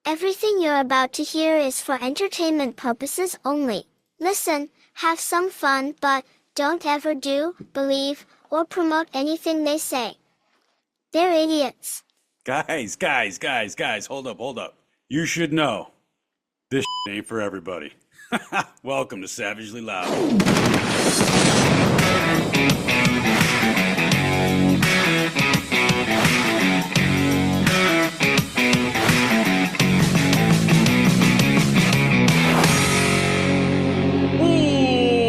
Everything you're about to hear is for entertainment purposes only. Listen, have some fun, but don't ever do, believe, or promote anything they say. They're idiots. Guys, hold up. You should know, this ain't for everybody. Welcome to Savagely Loud.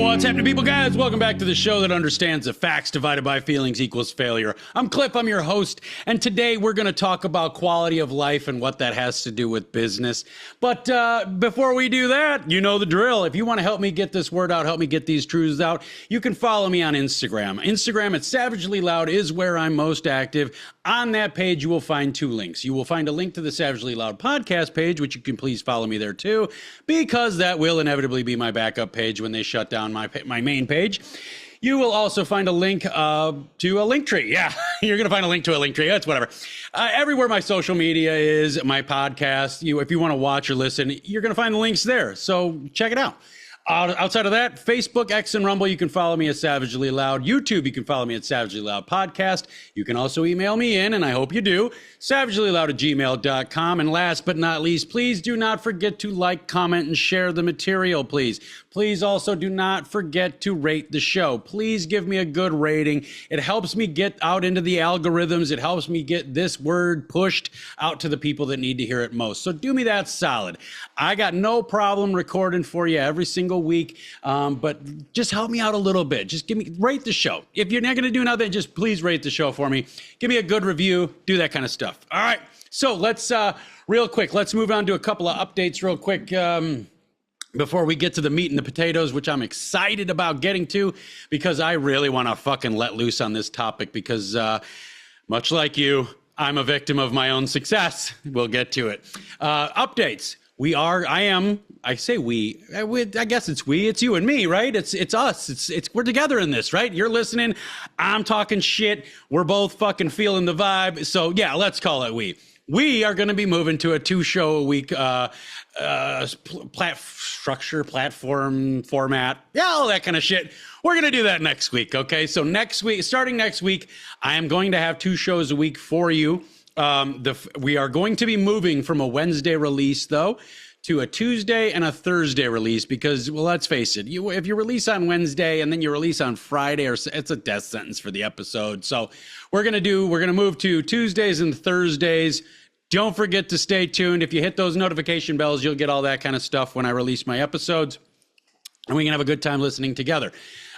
What's happening, people, guys? Welcome back to the show that understands that facts divided by feelings equals failure. I'm Cliff, I'm your host, and today we're going to talk about quality of life and what that has to do with business. But before we do that, you know the drill. If you want to help me get this word out, help me get these truths out, you can follow me on Instagram. Instagram at Savagely Loud is where I'm most active. On that page, you will find two links. You will find a link to the Savagely Loud podcast page, which you can please follow me there too, because that will inevitably be my backup page when they shut down my main page. You will also find a link to a link tree. Yeah, you're going to find a link to a link tree. That's whatever. Everywhere my social media is, my podcast, if you want to watch or listen, you're going to find the links there. So check it out. Outside of that, Facebook, X, and Rumble, you can follow me at Savagely Loud. YouTube, you can follow me at Savagely Loud Podcast. You can also email me in, and I hope you do, savagelyloud@gmail.com. And last but not least, please do not forget to like, comment, and share the material, please. Please also do not forget to rate the show. Please give me a good rating. It helps me get out into the algorithms. It helps me get this word pushed out to the people that need to hear it most. So do me that solid. I got no problem recording for you every single week, but just help me out a little bit. Just rate the show. If you're not going to do nothing, just please rate the show for me. Give me a good review. Do that kind of stuff. All right. So let's real quick. Let's move on to a couple of updates real quick. Before we get to the meat and the potatoes, which I'm excited about getting to, because I really want to fucking let loose on this topic, because much like you, I'm a victim of my own success. We'll get to it. Updates. I guess it's we, it's you and me, right? It's us. We're together in this, right? You're listening. I'm talking shit. We're both fucking feeling the vibe. So yeah, let's call it we. We are going to be moving to a 2-show a week platform format, all that kind of shit. We're going to do that next week, okay? So starting next week, I am going to have 2 shows a week for you. We are going to be moving from a Wednesday release, though, to a Tuesday and a Thursday release, because, well, let's face it, if you release on Wednesday and then you release on Friday, it's a death sentence for the episode. So we're going to move to Tuesdays and Thursdays. Don't forget to stay tuned. If you hit those notification bells, you'll get all that kind of stuff when I release my episodes, and we can have a good time listening together.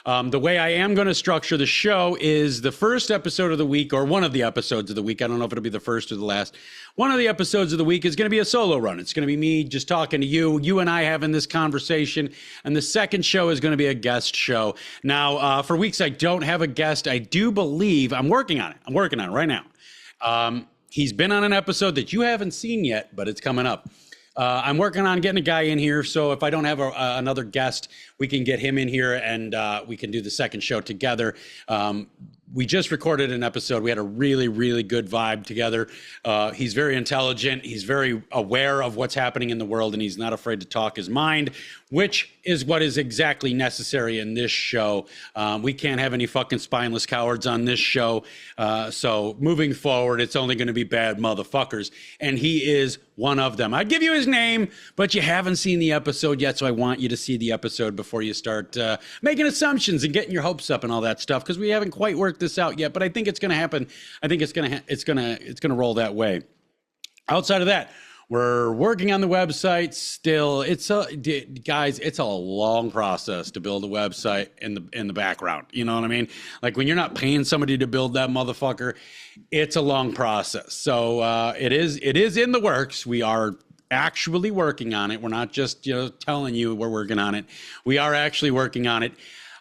The way I am going to structure the show is the first episode of the week, or one of the episodes of the week. I don't know if it'll be the first or the last. One of the episodes of the week is going to be a solo run. It's going to be me just talking to you and I having this conversation. And the second show is going to be a guest show. Now, for weeks I don't have a guest, I do believe I'm working on it. I'm working on it right now. He's been on an episode that you haven't seen yet, but it's coming up. I'm working on getting a guy in here, so if I don't have another guest, we can get him in here and we can do the second show together. We just recorded an episode. We had a really, really good vibe together. He's very intelligent. He's very aware of what's happening in the world, and he's not afraid to talk his mind, which is what is exactly necessary in this show. We can't have any fucking spineless cowards on this show. So moving forward, it's only going to be bad motherfuckers. And he is one of them. I'd give you his name, but you haven't seen the episode yet, so I want you to see the episode before you start making assumptions and getting your hopes up and all that stuff, because we haven't quite worked this out yet, but I think it's going to happen. I think it's going to roll that way. Outside of that, we're working on the website still. It's a long process to build a website in the background. You know what I mean? Like when you're not paying somebody to build that motherfucker, it's a long process. So it is in the works. We are actually working on it. We're not just telling you we're working on it. We are actually working on it.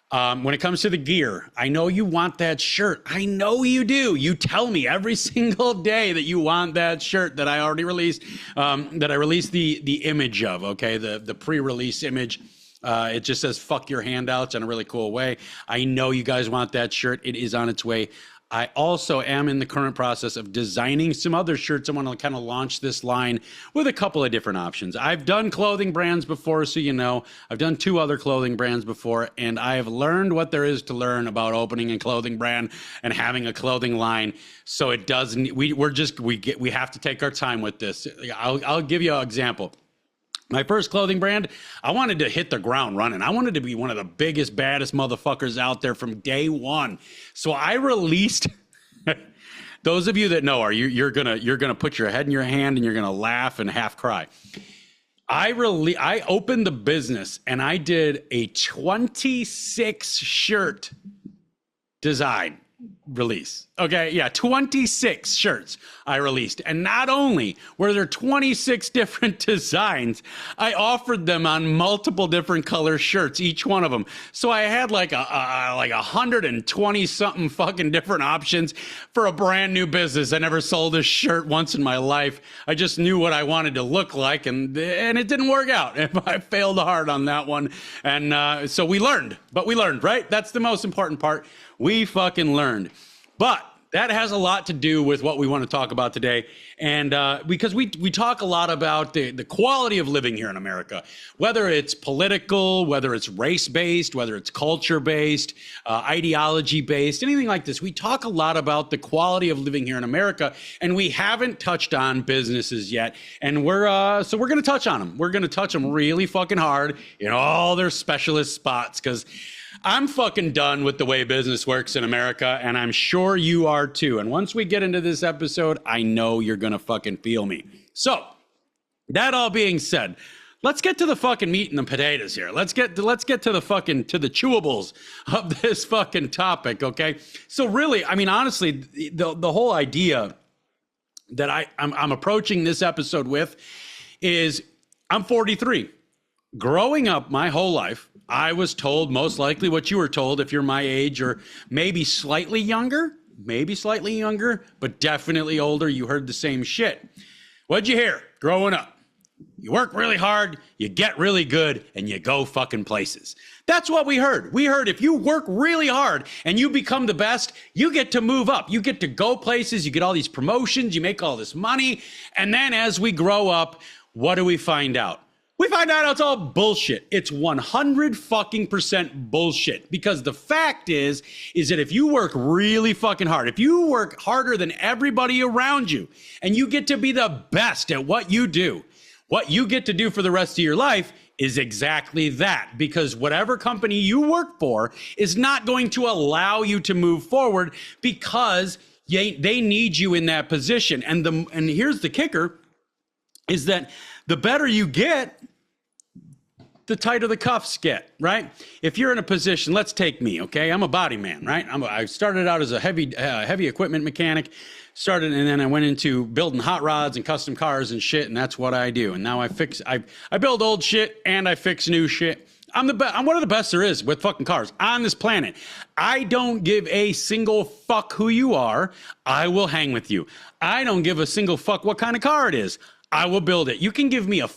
When it comes to the gear, I know you want that shirt. I know you do. You tell me every single day that you want that shirt that I already released, that I released the image of, okay? The pre-release image. It just says, fuck your handouts in a really cool way. I know you guys want that shirt. It is on its way. I also am in the current process of designing some other shirts. I want to kind of launch this line with a couple of different options. I've done clothing brands before, so you know. I've done 2 other clothing brands before, and I have learned what there is to learn about opening a clothing brand and having a clothing line. So it doesn't. We have to take our time with this. I'll give you an example. My first clothing brand, I wanted to hit the ground running. I wanted to be one of the biggest, baddest motherfuckers out there from day one. So I released. Those of you that know, you're gonna put your head in your hand and you're gonna laugh and half cry. I opened the business and I did a 26 shirt design release. Okay, yeah, 26 shirts I released. And not only were there 26 different designs, I offered them on multiple different color shirts, each one of them. So I had like 120 something fucking different options for a brand new business. I never sold a shirt once in my life. I just knew what I wanted to look like, and it didn't work out. I failed hard on that one. And so we learned, right? That's the most important part. We fucking learned. But that has a lot to do with what we want to talk about today. And because we talk a lot about the quality of living here in America, whether it's political, whether it's race-based, whether it's culture-based, ideology-based, anything like this. We talk a lot about the quality of living here in America, and we haven't touched on businesses yet. And we're going to touch on them. We're going to touch them really fucking hard in all their specialist spots, because I'm fucking done with the way business works in America, and I'm sure you are too. And once we get into this episode, I know you're gonna fucking feel me. So, that all being said, let's get to the fucking meat and the potatoes here. Let's get to the fucking, to the chewables of this fucking topic, okay? So really, I mean, honestly, the whole idea that I'm approaching this episode with is I'm 43. Growing up my whole life, I was told most likely what you were told if you're my age, or maybe slightly younger, but definitely older. You heard the same shit. What'd you hear growing up? You work really hard, you get really good, and you go fucking places. That's what we heard. We heard if you work really hard and you become the best, you get to move up. You get to go places, you get all these promotions, you make all this money. And then as we grow up, what do we find out? We find out it's all bullshit. It's 100% bullshit. Because the fact is that if you work really fucking hard, if you work harder than everybody around you, and you get to be the best at what you do, what you get to do for the rest of your life is exactly that. Because whatever company you work for is not going to allow you to move forward because they need you in that position. And here's the kicker, is that the better you get, the tighter the cuffs get, right? If you're in a position, let's take me, okay? I'm a body man, right? I started out as a heavy equipment mechanic, and then I went into building hot rods and custom cars and shit, and that's what I do. And now I build old shit and I fix new shit. I'm one of the best there is with fucking cars on this planet. I don't give a single fuck who you are. I will hang with you. I don't give a single fuck what kind of car it is. I will build it. You can give me a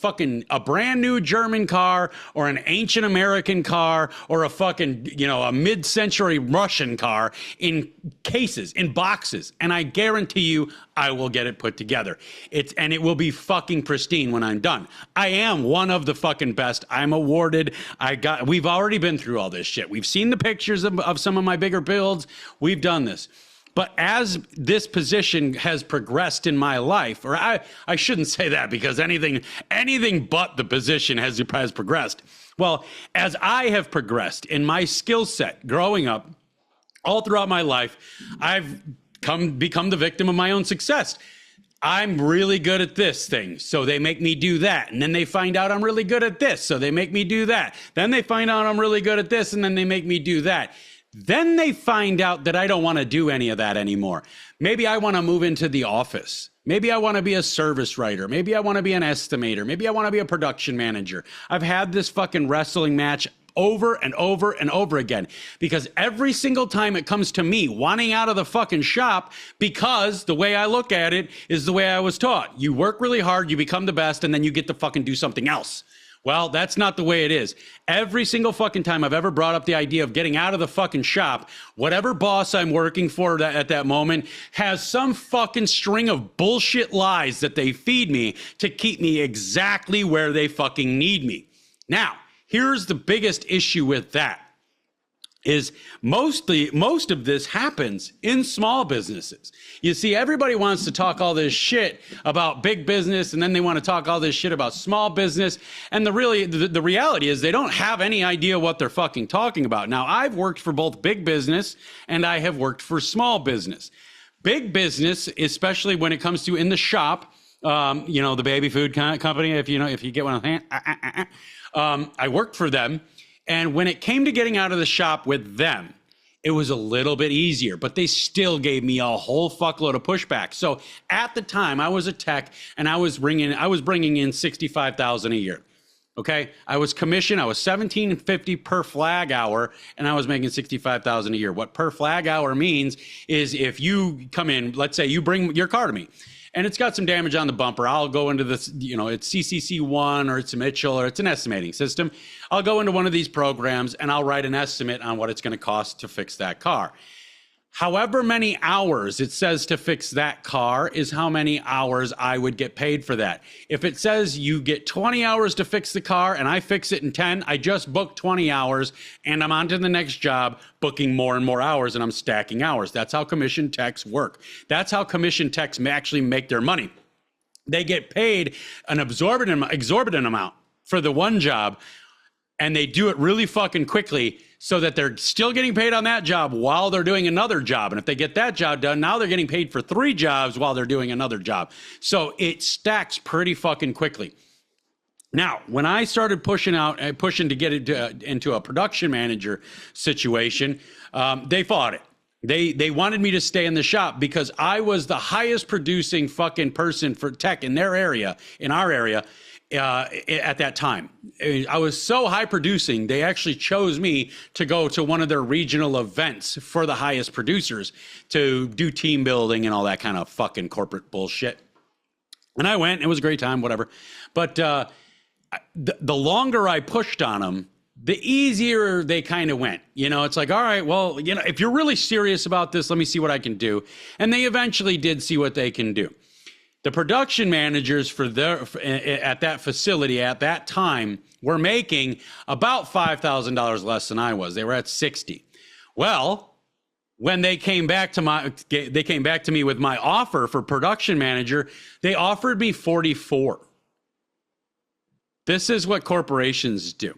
brand new German car, or an ancient American car, or a mid-century Russian car in cases, in boxes. And I guarantee you, I will get it put together. And it will be fucking pristine when I'm done. I am one of the fucking best. I'm awarded. We've already been through all this shit. We've seen the pictures of some of my bigger builds. We've done this. But as this position has progressed in my life, or I shouldn't say that, because anything but the position has progressed. Well, as I have progressed in my skill set growing up, all throughout my life, I've become the victim of my own success. I'm really good at this thing, so they make me do that. And then they find out I'm really good at this, so they make me do that. Then they find out I'm really good at this, and then they make me do that. Then they find out that I don't want to do any of that anymore. Maybe I want to move into the office. Maybe I want to be a service writer. Maybe I want to be an estimator. Maybe I want to be a production manager. I've had this fucking wrestling match over and over and over again, because every single time it comes to me wanting out of the fucking shop, because the way I look at it is the way I was taught. You work really hard, you become the best, and then you get to fucking do something else. Well, that's not the way it is. Every single fucking time I've ever brought up the idea of getting out of the fucking shop, whatever boss I'm working for at that moment has some fucking string of bullshit lies that they feed me to keep me exactly where they fucking need me. Now, here's the biggest issue with that. Is most of this happens in small businesses. You see, everybody wants to talk all this shit about big business, and then they want to talk all this shit about small business. And the reality is they don't have any idea what they're fucking talking about. Now, I've worked for both big business and I have worked for small business. Big business, especially when it comes to in the shop, the baby food company, if you get one on hand, I worked for them. And when it came to getting out of the shop with them, it was a little bit easier, but they still gave me a whole fuckload of pushback. So at the time I was a tech and I was bringing in $65,000 a year. Okay. I was commissioned. I was $17.50 per flag hour and I was making $65,000 a year. What per flag hour means is if you come in, let's say you bring your car to me, and it's got some damage on the bumper. I'll go into this, it's CCC1 or it's a Mitchell or it's an estimating system. I'll go into one of these programs and I'll write an estimate on what it's going to cost to fix that car. However many hours it says to fix that car is how many hours I would get paid for that. If it says you get 20 hours to fix the car and I fix it in 10, I just booked 20 hours and I'm on to the next job, booking more and more hours, and I'm stacking hours. That's how commission techs work. That's how commission techs actually make their money. They get paid an exorbitant amount for the one job, and they do it really fucking quickly so that they're still getting paid on that job while they're doing another job. And if they get that job done, now they're getting paid for 3 jobs while they're doing another job. So it stacks pretty fucking quickly. Now, when I started pushing to get into a production manager situation, they fought it. They wanted me to stay in the shop because I was the highest producing fucking person for tech in their area, in our area, at that time. I was so high producing, they actually chose me to go to one of their regional events for the highest producers to do team building and all that kind of fucking corporate bullshit. And I went, it was a great time, whatever. But the longer I pushed on them, the easier they kind of went. It's like, all right, well, if you're really serious about this, let me see what I can do. And they eventually did see what they can do. The production managers at that facility at that time were making about $5,000 less than I was. They were at 60. Well, when they came back to me with my offer for production manager, they offered me 44. This is what corporations do.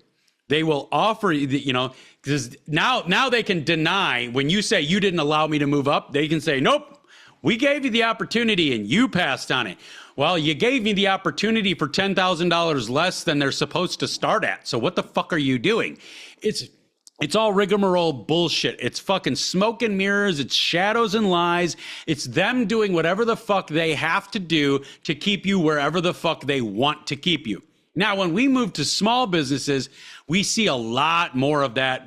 They will offer because now they can deny when you say you didn't allow me to move up. They can say, nope. We gave you the opportunity and you passed on it. Well, you gave me the opportunity for $10,000 less than they're supposed to start at. So what the fuck are you doing? It's all rigmarole bullshit. It's fucking smoke and mirrors. It's shadows and lies. It's them doing whatever the fuck they have to do to keep you wherever the fuck they want to keep you. Now, when we move to small businesses, we see a lot more of that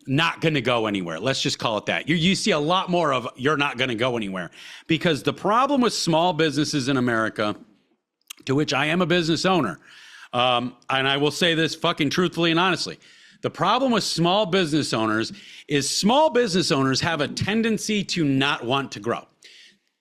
not going to go anywhere. Let's just call it that. You see a lot more of you're not going to go anywhere. Because the problem with small businesses in America, to which I am a business owner, and I will say this fucking truthfully and honestly, the problem with small business owners is small business owners have a tendency to not want to grow.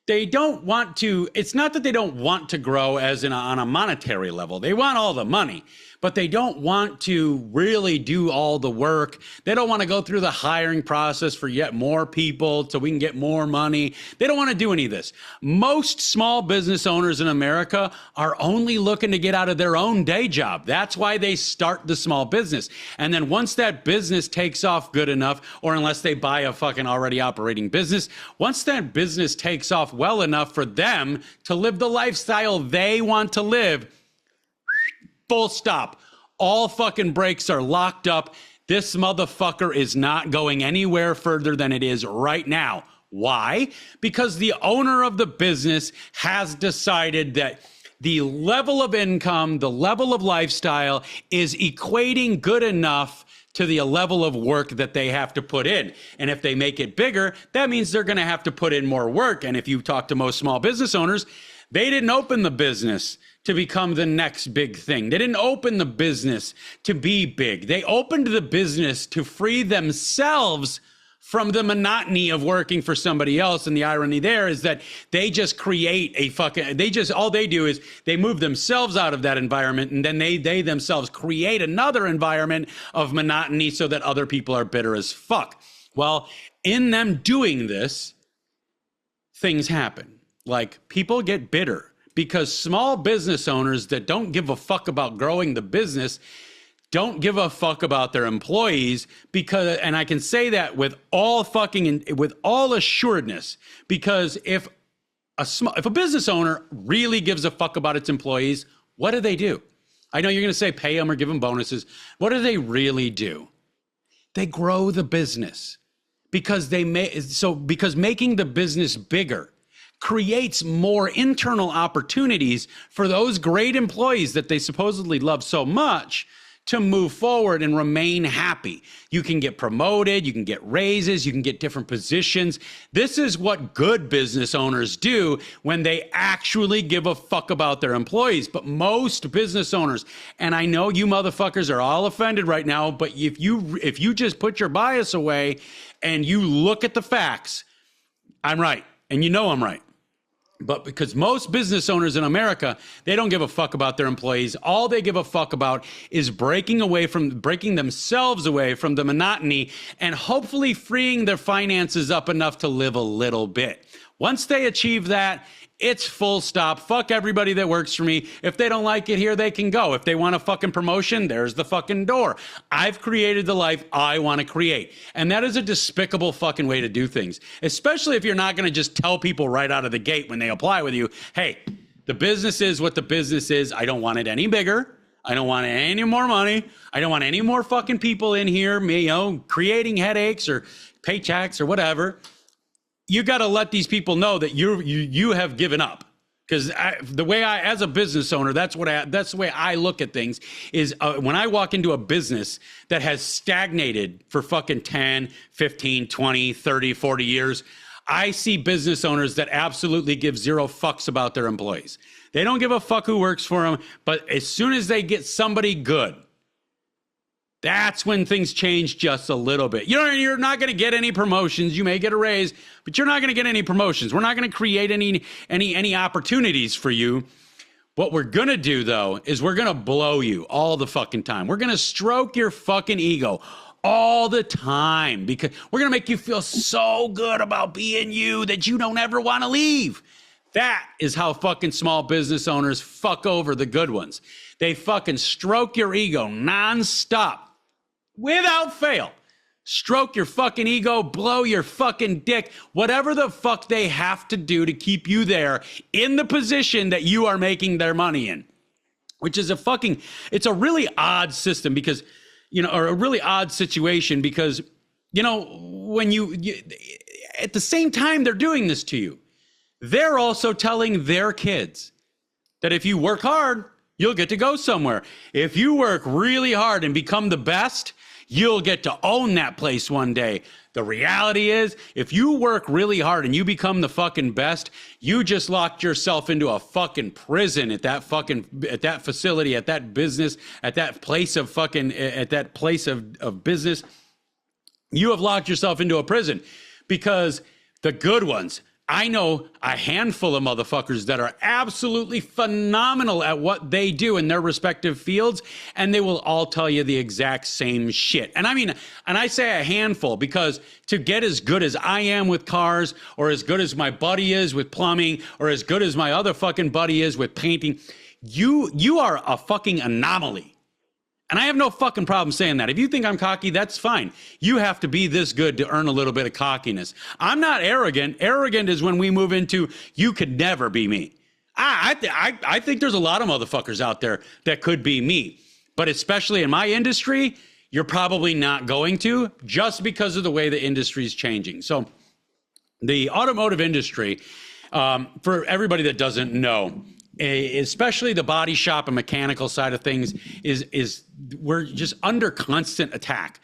They don't want to, it's not that they don't want to grow as in on a monetary level. They want all the money, but they don't want to really do all the work. They don't want to go through the hiring process for yet more people so we can get more money. They don't want to do any of this. Most small business owners in America are only looking to get out of their own day job. That's why they start the small business. And then once that business takes off good enough, or unless they buy a fucking already operating business, once that business takes off well enough for them to live the lifestyle they want to live, full stop. All fucking brakes are locked up. This motherfucker is not going anywhere further than it is right now. Why? Because the owner of the business has decided that the level of income, the level of lifestyle is equating good enough to the level of work that they have to put in. And if they make it bigger, that means they're going to have to put in more work. And if you talk to most small business owners, they didn't open the business to become the next big thing. They didn't open the business to be big. They opened the business to free themselves from the monotony of working for somebody else. And the irony there is that they just create all they do is they move themselves out of that environment, and then they themselves create another environment of monotony so that other people are bitter as fuck. Well, in them doing this, things happen. Like, people get bitter because small business owners that don't give a fuck about growing the business don't give a fuck about their employees, because, and I can say that with all assuredness, because if a business owner really gives a fuck about its employees, what do? I know you're going to say pay them or give them bonuses. What do they really do? They grow the business, because because making the business bigger creates more internal opportunities for those great employees that they supposedly love so much to move forward and remain happy. You can get promoted, you can get raises, you can get different positions. This is what good business owners do when they actually give a fuck about their employees. But most business owners, and I know you motherfuckers are all offended right now, but if you just put your bias away and you look at the facts, I'm right, and you know I'm right. But because most business owners in America, they don't give a fuck about their employees. All they give a fuck about is breaking themselves away from the monotony and hopefully freeing their finances up enough to live a little bit. Once they achieve that, it's full stop. Fuck everybody that works for me. If they don't like it here, they can go. If they want a fucking promotion, there's the fucking door. I've created the life I want to create. And that is a despicable fucking way to do things, especially if you're not going to just tell people right out of the gate when they apply with you, hey, the business is what the business is. I don't want it any bigger. I don't want any more money. I don't want any more fucking people in here, creating headaches or paychecks or whatever. You got to let these people know that you have given up, because as a business owner, that's the way I look at things is when I walk into a business that has stagnated for fucking 10, 15, 20, 30, 40 years, I see business owners that absolutely give zero fucks about their employees. They don't give a fuck who works for them, but as soon as they get somebody good, that's when things change just a little bit. You're not going to get any promotions. You may get a raise, but you're not going to get any promotions. We're not going to create any opportunities for you. What we're going to do, though, is we're going to blow you all the fucking time. We're going to stroke your fucking ego all the time, because we're going to make you feel so good about being you that you don't ever want to leave. That is how fucking small business owners fuck over the good ones. They fucking stroke your ego nonstop. Without fail, stroke your fucking ego, blow your fucking dick, whatever the fuck they have to do to keep you there in the position that you are making their money in, which is it's a really odd system because, or a really odd situation because, when you at the same time they're doing this to you, they're also telling their kids that if you work hard, you'll get to go somewhere. If you work really hard and become the best, you'll get to own that place one day. The reality is, if you work really hard and you become the fucking best, you just locked yourself into a fucking prison at that facility, at that business, at that place of business. You have locked yourself into a prison, because the good ones, I know a handful of motherfuckers that are absolutely phenomenal at what they do in their respective fields, and they will all tell you the exact same shit. And I say a handful because to get as good as I am with cars, or as good as my buddy is with plumbing, or as good as my other fucking buddy is with painting, you are a fucking anomaly. And I have no fucking problem saying that. If you think I'm cocky, that's fine. You have to be this good to earn a little bit of cockiness. I'm not arrogant. Arrogant is when we move into, you could never be me. I think there's a lot of motherfuckers out there that could be me. But especially in my industry, you're probably not going to, just because of the way the industry is changing. So the automotive industry, for everybody that doesn't know, especially the body shop and mechanical side of things, is we're just under constant attack.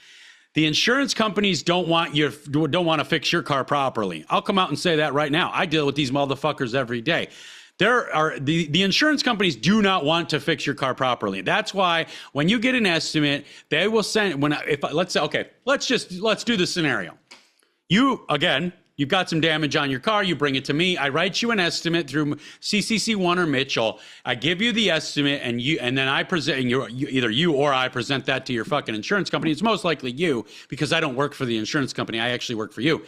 The insurance companies don't want to fix your car properly. I'll come out and say that right now. I deal with these motherfuckers every day. The insurance companies do not want to fix your car properly. That's why when you get an estimate, they will send let's say, okay, let's do the scenario. You've got some damage on your car. You bring it to me. I write you an estimate through CCC1 or Mitchell. I give you the estimate, and then I present. Either you or I present that to your fucking insurance company. It's most likely you, because I don't work for the insurance company. I actually work for you.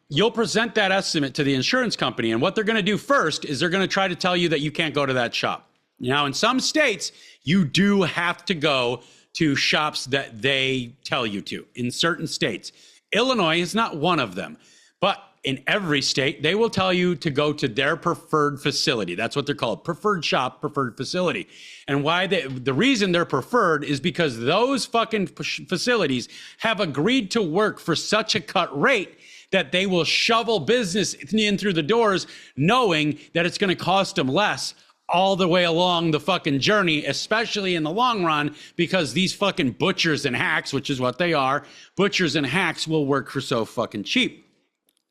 You'll present that estimate to the insurance company, and what they're going to do first is they're going to try to tell you that you can't go to that shop. Now, in some states, you do have to go to shops that they tell you to. In certain states, Illinois is not one of them. But in every state, they will tell you to go to their preferred facility. That's what they're called, preferred shop, preferred facility. And why the reason they're preferred is because those fucking facilities have agreed to work for such a cut rate that they will shovel business in through the doors, knowing that it's going to cost them less all the way along the fucking journey, especially in the long run, because these fucking butchers and hacks, which is what they are, butchers and hacks will work for so fucking cheap.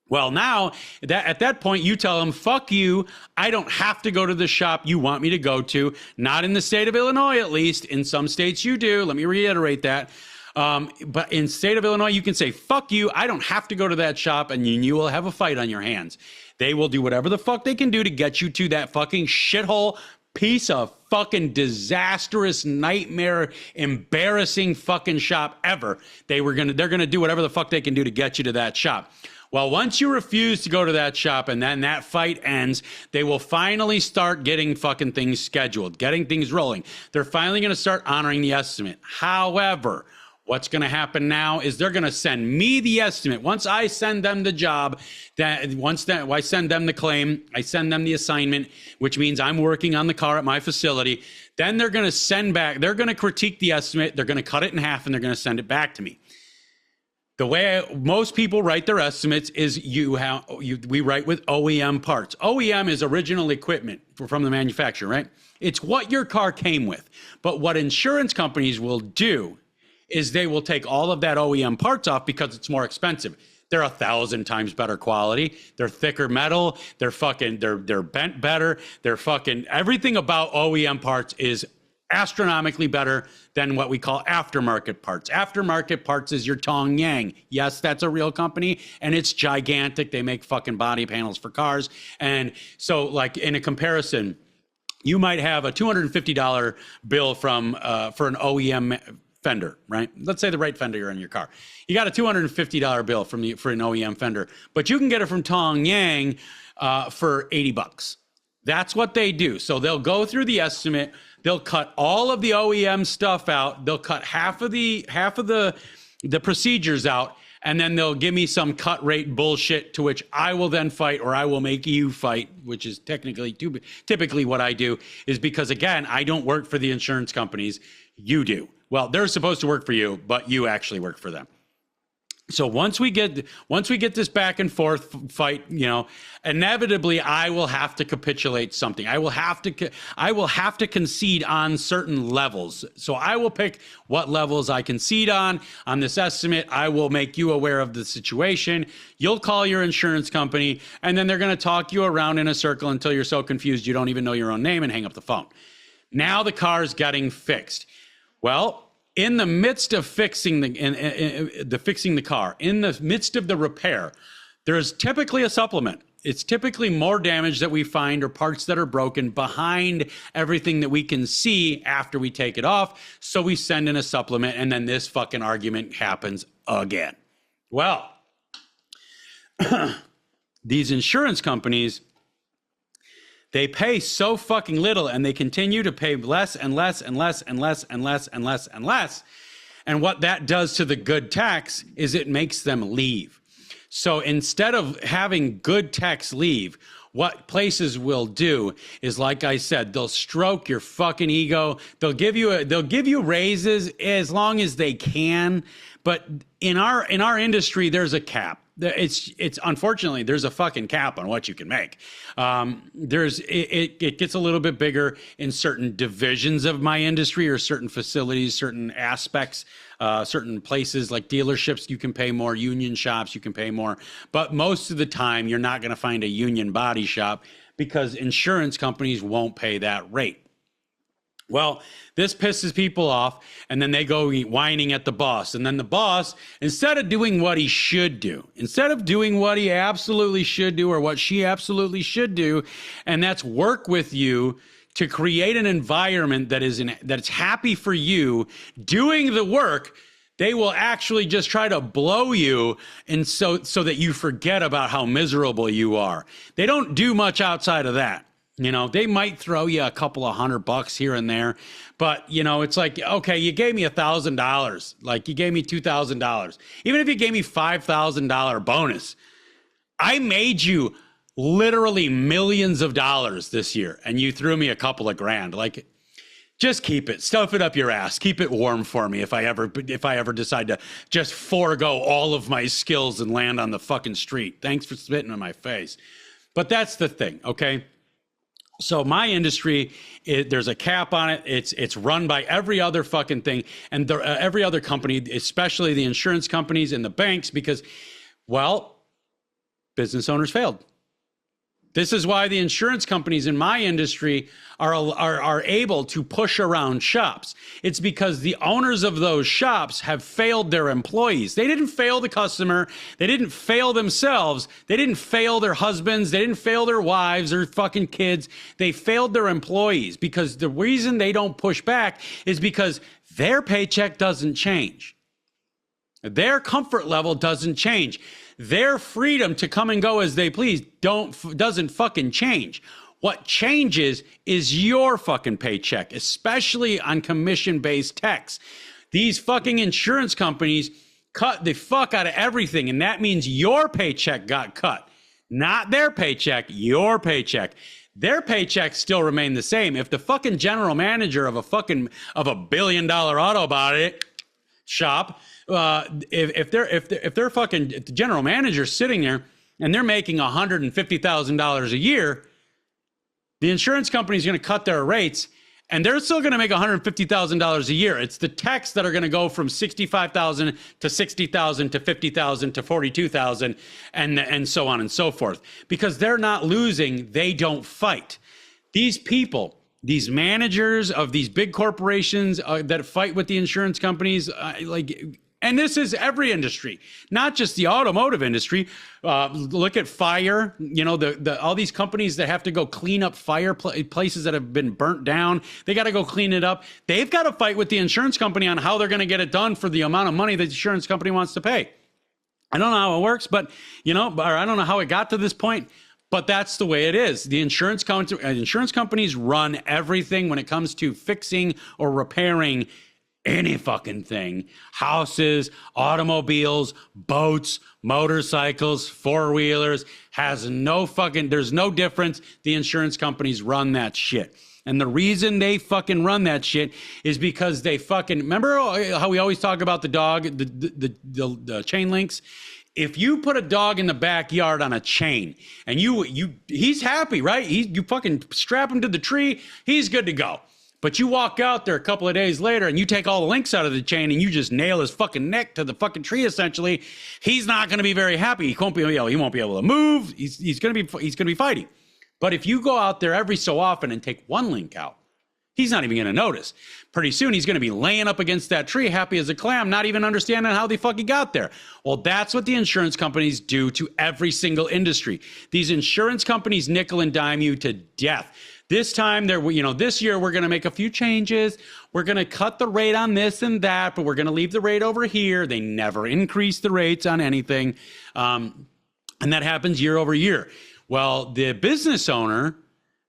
Well, now, at that point, you tell them, fuck you, I don't have to go to the shop you want me to go to. Not in the state of Illinois, at least. In some states, you do. Let me reiterate that. But in state of Illinois, you can say, fuck you, I don't have to go to that shop, and you will have a fight on your hands. They will do whatever the fuck they can do to get you to that fucking shithole piece of fucking disastrous nightmare, embarrassing fucking shop ever. They're gonna do whatever the fuck they can do to get you to that shop. Well, once you refuse to go to that shop and then that fight ends, they will finally start getting fucking things scheduled, getting things rolling. They're finally going to start honoring the estimate. However, what's going to happen now is they're going to send me the estimate. Once I send them the job, I send them the claim, I send them the assignment, which means I'm working on the car at my facility. Then they're going to they're going to critique the estimate, they're going to cut it in half, and they're going to send it back to me. The way most people write their estimates is we write with OEM parts. OEM is original equipment from the manufacturer, right? It's what your car came with. But what insurance companies will do is they will take all of that OEM parts off because it's more expensive. They're 1,000 times better quality. They're thicker metal. They're bent better. They're fucking everything about OEM parts is astronomically better than what we call aftermarket parts. Aftermarket parts is your Tong Yang. Yes, that's a real company, and it's gigantic. They make fucking body panels for cars. And so, like, in a comparison, you might have a $250 bill for an OEM fender, right? Let's say the right fender you're in your car. You got a $250 bill for an OEM fender, but you can get it from Tong Yang for $80. That's what they do. So they'll go through the estimate. They'll cut all of the OEM stuff out. They'll cut half of the procedures out, and then they'll give me some cut rate bullshit to which I will then fight, or I will make you fight, which is typically what I do, is because, again, I don't work for the insurance companies. You do. Well, they're supposed to work for you, but you actually work for them. So once we get this back and forth fight, inevitably I will have to capitulate something. I will have to concede on certain levels. So I will pick what levels I concede on this estimate. I will make you aware of the situation. You'll call your insurance company, and then they're going to talk you around in a circle until you're so confused you don't even know your own name and hang up the phone. Now the car's getting fixed. Well, in the midst of fixing the car, in the midst of the repair, there's typically a supplement. It's typically more damage that we find or parts that are broken behind everything that we can see after we take it off. So we send in a supplement, and then this fucking argument happens again. Well, these insurance companies, they pay so fucking little, and they continue to pay less and less and less and less and less and less and less. And what that does to the good techs is it makes them leave. So instead of having good techs leave, what places will do is, like I said, they'll stroke your fucking ego. They'll give you raises as long as they can. But in our industry, there's a cap. It's unfortunately there's a fucking cap on what you can make. It gets a little bit bigger in certain divisions of my industry or certain facilities, certain aspects, certain places like dealerships. You can pay more. Union shops, you can pay more. But most of the time, you're not going to find a union body shop because insurance companies won't pay that rate. Well, this pisses people off, and then they go whining at the boss. And then the boss, instead of doing what he should do, instead of doing what he absolutely should do or what she absolutely should do, and that's work with you to create an environment that's happy for you doing the work, they will actually just try to blow you, and so that you forget about how miserable you are. They don't do much outside of that. You know, they might throw you a couple of $100 here and there, but you know, it's like, okay, you gave me $1,000, like you gave me $2,000. Even if you gave me $5,000 bonus, I made you literally millions of dollars this year, and you threw me a couple of grand. Like, just keep it, stuff it up your ass, keep it warm for me if I ever decide to just forego all of my skills and land on the fucking street. Thanks for spitting in my face. But that's the thing, okay? So my industry, there's a cap on it. It's run by every other fucking thing, and every other company, especially the insurance companies and the banks, because, well, business owners failed. This is why the insurance companies in my industry are able to push around shops. It's because the owners of those shops have failed their employees. They didn't fail the customer. They didn't fail themselves. They didn't fail their husbands. They didn't fail their wives or fucking kids. They failed their employees, because the reason they don't push back is because their paycheck doesn't change. Their comfort level doesn't change. Their freedom to come and go as they please doesn't fucking change. What changes is your fucking paycheck, especially on commission-based techs. These fucking insurance companies cut the fuck out of everything, and that means your paycheck got cut. Not their paycheck, your paycheck. Their paychecks still remain the same. If the fucking general manager of a $1 billion auto body shop, if the general manager's sitting there and they're making $150,000 a year, the insurance company's going to cut their rates, and they're still going to make $150,000 a year. It's the techs that are going to go from $65,000 to $60,000 to $50,000 to $42,000, and so on and so forth, because they're not losing. They don't fight. These people, these managers of these big corporations that fight with the insurance companies, and this is every industry, not just the automotive industry. Look at fire. You know, all these companies that have to go clean up fire places that have been burnt down. They got to go clean it up. They've got to fight with the insurance company on how they're going to get it done for the amount of money that the insurance company wants to pay. I don't know how it works, but I don't know how it got to this point. But that's the way it is. The insurance companies run everything when it comes to fixing or repairing any fucking thing. Houses, automobiles, boats, motorcycles, four-wheelers, there's no difference. The insurance companies run that shit. And the reason they fucking run that shit is because they fucking, remember how we always talk about the dog, the chain links? If you put a dog in the backyard on a chain and he's happy, right? You fucking strap him to the tree, he's good to go. But you walk out there a couple of days later and you take all the links out of the chain and you just nail his fucking neck to the fucking tree, essentially, he's not going to be very happy. He won't be able to move. He's going to be fighting. But if you go out there every so often and take one link out, he's not even going to notice. Pretty soon, he's going to be laying up against that tree, happy as a clam, not even understanding how they fucking got there. Well, that's what the insurance companies do to every single industry. These insurance companies nickel and dime you to death. This time, this year, we're going to make a few changes. We're going to cut the rate on this and that, but we're going to leave the rate over here. They never increase the rates on anything. And that happens year over year. Well, the business owner,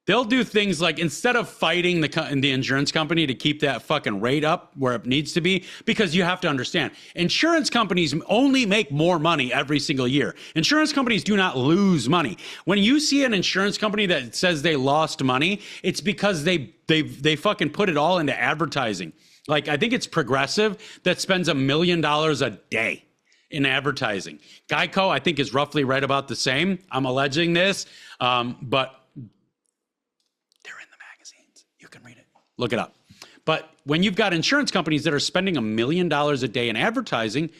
they'll do things like, instead of fighting the insurance company to keep that fucking rate up where it needs to be, because you have to understand, insurance companies only make more money every single year. Insurance companies do not lose money. When you see an insurance company that says they lost money, it's because they fucking put it all into advertising. Like, I think it's Progressive that spends $1 million a day in advertising. Geico, I think, is roughly right about the same. I'm alleging this, but you can read it. Look it up. But when you've got insurance companies that are spending $1 million a day in advertising,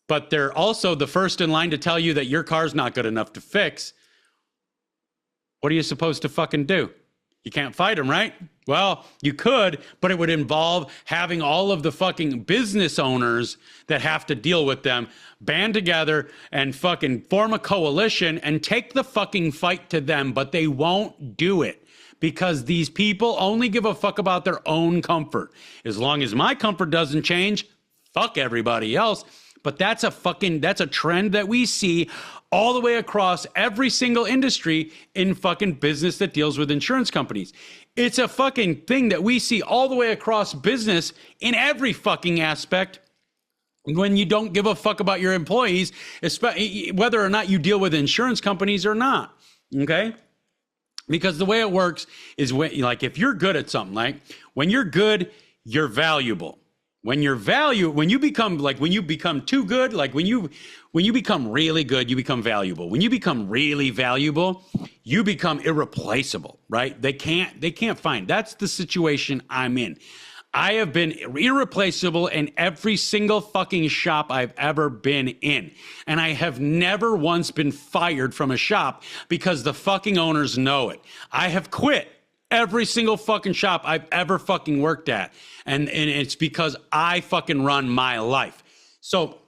but they're also the first in line to tell you that your car's not good enough to fix, What are you supposed to fucking do? You can't fight them, right? Well, you could, but it would involve having all of the fucking business owners that have to deal with them band together and fucking form a coalition and take the fucking fight to them, but they won't do it because these people only give a fuck about their own comfort. As long as my comfort doesn't change, fuck everybody else. But that's a trend that we see all the way across every single industry in fucking business that deals with insurance companies. It's a fucking thing that we see all the way across business in every fucking aspect when you don't give a fuck about your employees, whether or not you deal with insurance companies or not, okay? Because the way it works is like if you're good at something, like when you're good, you're valuable. When you become too good, like when you become really good, you become valuable. When you become really valuable, you become irreplaceable, right? They can't find. That's the situation I'm in. I have been irreplaceable in every single fucking shop I've ever been in. And I have never once been fired from a shop because the fucking owners know it. I have quit every single fucking shop I've ever fucking worked at. And it's because I fucking run my life. So,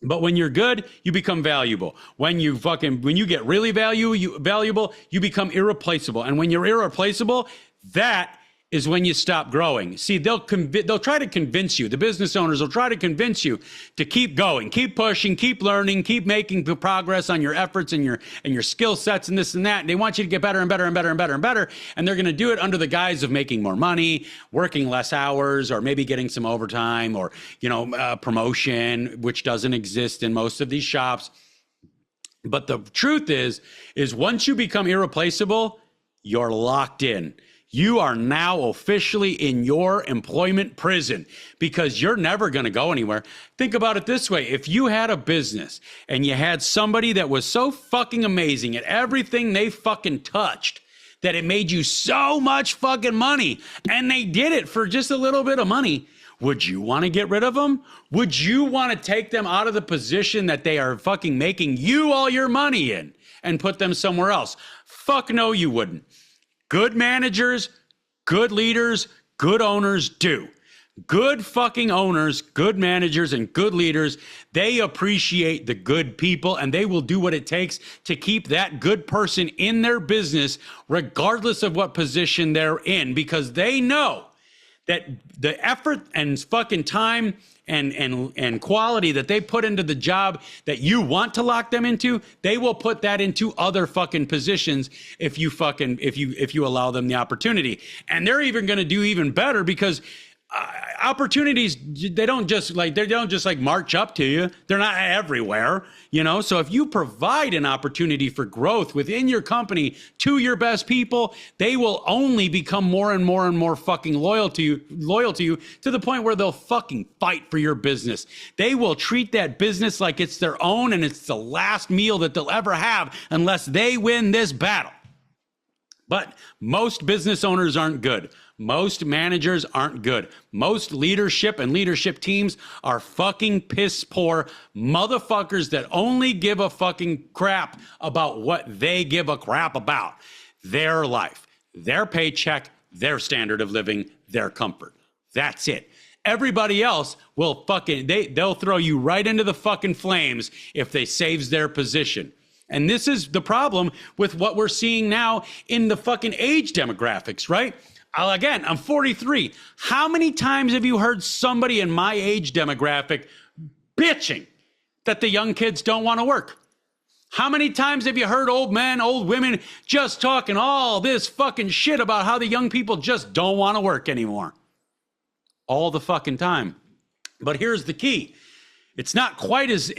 but when you're good, you become valuable. When you get really valuable, you become irreplaceable. And when you're irreplaceable, that is when you stop growing. See, they'll try to convince you, the business owners will try to convince you to keep going, keep pushing, keep learning, keep making progress on your efforts and your skill sets and this and that. And they want you to get better and better and better and better and better. And they're going to do it under the guise of making more money, working less hours, or maybe getting some overtime or, promotion, which doesn't exist in most of these shops. But the truth is once you become irreplaceable, you're locked in. You are now officially in your employment prison because you're never going to go anywhere. Think about it this way. If you had a business and you had somebody that was so fucking amazing at everything they fucking touched that it made you so much fucking money and they did it for just a little bit of money, would you want to get rid of them? Would you want to take them out of the position that they are fucking making you all your money in and put them somewhere else? Fuck no, you wouldn't. Good managers, good leaders, good owners do. Good fucking owners, good managers, and good leaders, they appreciate the good people and they will do what it takes to keep that good person in their business regardless of what position they're in because they know that the effort and fucking time and quality that they put into the job that you want to lock them into, they will put that into other fucking positions if you allow them the opportunity. And they're even going to do even better because opportunities, they don't just march up to you. They're not everywhere, So if you provide an opportunity for growth within your company to your best people, they will only become more and more and more fucking loyal to you to the point where they'll fucking fight for your business. They will treat that business like it's their own and it's the last meal that they'll ever have unless they win this battle. But most business owners aren't good. Most managers aren't good. Most leadership and leadership teams are fucking piss poor motherfuckers that only give a fucking crap about what they give a crap about. Their life, their paycheck, their standard of living, their comfort. That's it. Everybody else will they'll throw you right into the fucking flames if they saves their position. And this is the problem with what we're seeing now in the fucking age demographics, right? Again, I'm 43. How many times have you heard somebody in my age demographic bitching that the young kids don't want to work? How many times have you heard old men, old women just talking all this fucking shit about how the young people just don't want to work anymore? All the fucking time. But here's the key. It's not quite as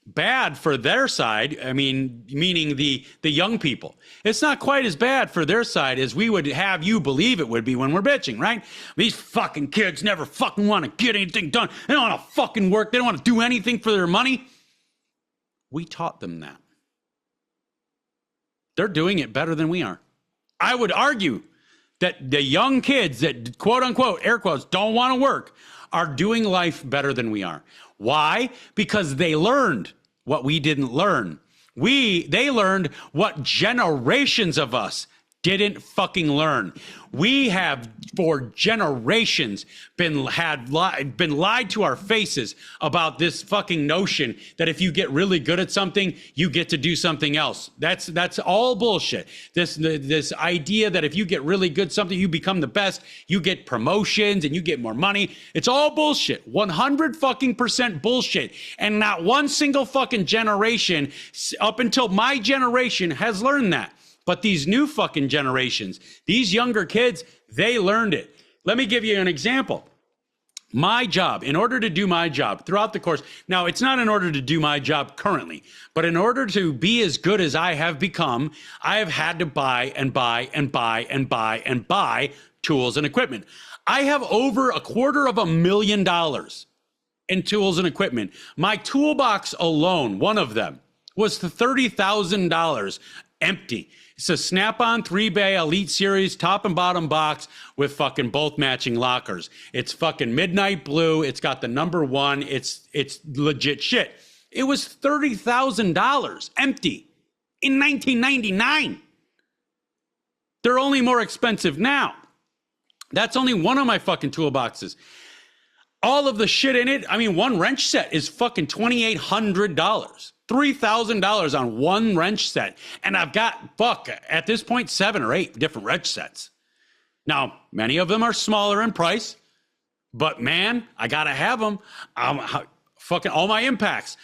bad for their side. I mean, meaning the young people. It's not quite as bad for their side as we would have you believe it would be when we're bitching, right? These fucking kids never fucking want to get anything done. They don't want to fucking work. They don't want to do anything for their money. We taught them that. They're doing it better than we are. I would argue that the young kids that quote unquote, air quotes, don't want to work are doing life better than we are. Why? Because they learned what we didn't learn. They learned what generations of us didn't fucking learn. We have for generations been lied to our faces about this fucking notion that if you get really good at something, you get to do something else. That's all bullshit. This idea that if you get really good at something, you become the best, you get promotions and you get more money. It's all bullshit. 100 fucking percent bullshit. And not one single fucking generation up until my generation has learned that. But these new fucking generations, these younger kids, they learned it. Let me give you an example. My job, in order to do my job throughout the course, now it's not in order to do my job currently, but in order to be as good as I have become, I have had to buy and buy and buy and buy and buy tools and equipment. I have over $250,000 in tools and equipment. My toolbox alone, one of them, was $30,000 empty. It's a Snap-on 3-bay Elite Series top and bottom box with fucking both matching lockers. It's fucking midnight blue. It's got the number 1. It's legit shit. It was $30,000 empty in 1999. They're only more expensive now. That's only one of my fucking toolboxes. All of the shit in it, I mean, one wrench set is fucking $2,800. $3,000 on one wrench set. And I've got, at this point, 7 or 8 different wrench sets. Now, many of them are smaller in price, but man, I gotta have them. Fucking all my impacts.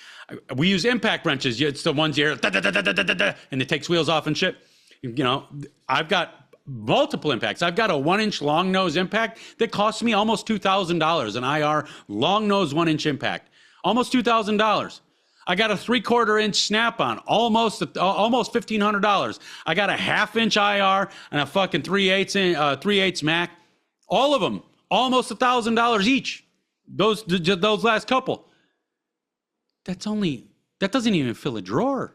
We use impact wrenches. It's the ones here, and it takes wheels off and shit. You know, I've got multiple impacts. I've got a 1-inch long nose impact that costs me almost $2,000, an IR long nose 1-inch impact. Almost $2,000. I got a 3/4 inch Snap-on, almost $1,500. I got a 1/2 inch IR and a fucking 3/8 Mac. All of them, almost $1,000 each. Those last couple. That doesn't even fill a drawer.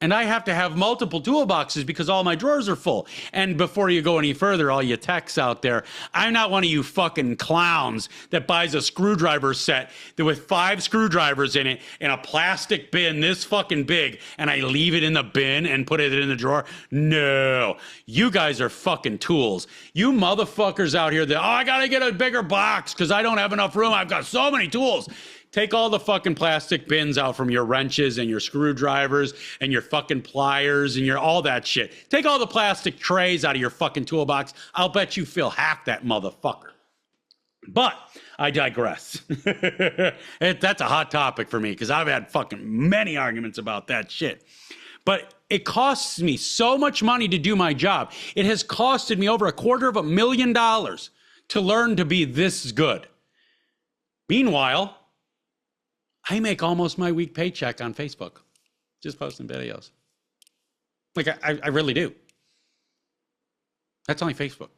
And I have to have multiple toolboxes because all my drawers are full. And before you go any further, all you techs out there, I'm not one of you fucking clowns that buys a screwdriver set with 5 screwdrivers in it in a plastic bin this fucking big, and I leave it in the bin and put it in the drawer. No, you guys are fucking tools. You motherfuckers out here that, I gotta get a bigger box because I don't have enough room. I've got so many tools. Take all the fucking plastic bins out from your wrenches and your screwdrivers and your fucking pliers and your all that shit. Take all the plastic trays out of your fucking toolbox. I'll bet you fill half that motherfucker. But I digress. That's a hot topic for me because I've had fucking many arguments about that shit. But it costs me so much money to do my job. It has costed me over $250,000 to learn to be this good. Meanwhile, I make almost my week paycheck on Facebook, just posting videos. Like, I really do. That's only Facebook.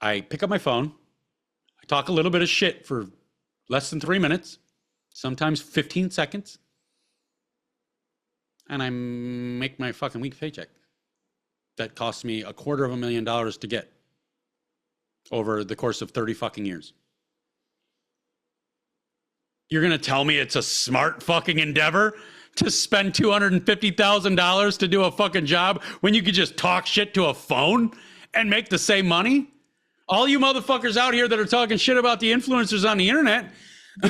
I pick up my phone. I talk a little bit of shit for less than 3 minutes, sometimes 15 seconds. And I make my fucking week paycheck. That costs me $250,000 to get over the course of 30 fucking years. You're going to tell me it's a smart fucking endeavor to spend $250,000 to do a fucking job when you could just talk shit to a phone and make the same money? All you motherfuckers out here that are talking shit about the influencers on the internet.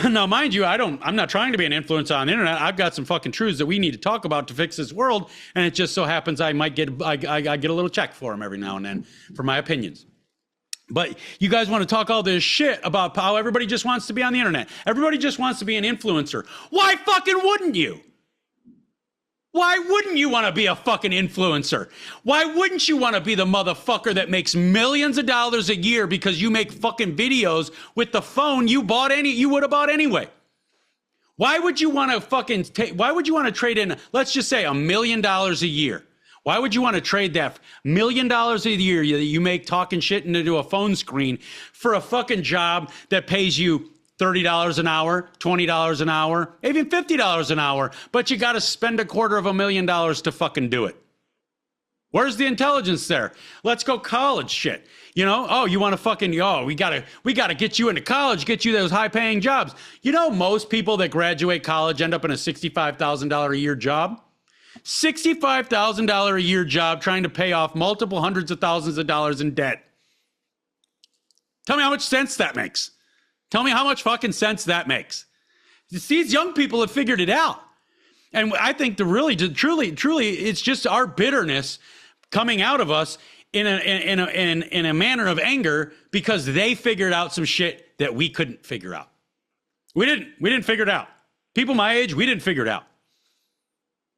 Now, mind you, I'm not trying to be an influencer on the internet. I've got some fucking truths that we need to talk about to fix this world. And it just so happens I might get a little check for them every now and then for my opinions. But you guys want to talk all this shit about how everybody just wants to be on the internet. Everybody just wants to be an influencer. Why fucking wouldn't you? Why wouldn't you want to be a fucking influencer? Why wouldn't you want to be the motherfucker that makes millions of dollars a year because you make fucking videos with the phone you would have bought anyway? Why would you want to trade in, let's just say $1 million a year? Why would you want to trade that $1 million a year that you make talking shit into a phone screen for a fucking job that pays you $30 an hour, $20 an hour, even $50 an hour, but you got to spend $250,000 to fucking do it? Where's the intelligence there? Let's go college shit. You know, oh, you want to fucking, oh, we gotta get you into college, get you those high paying jobs. You know, most people that graduate college end up in a $65,000 a year job. $65,000 a year job trying to pay off multiple hundreds of thousands of dollars in debt. Tell me how much sense that makes. Tell me how much fucking sense that makes. These young people have figured it out. And I think truly, it's just our bitterness coming out of us in a manner of anger because they figured out some shit that we couldn't figure out. We didn't figure it out. People my age, we didn't figure it out.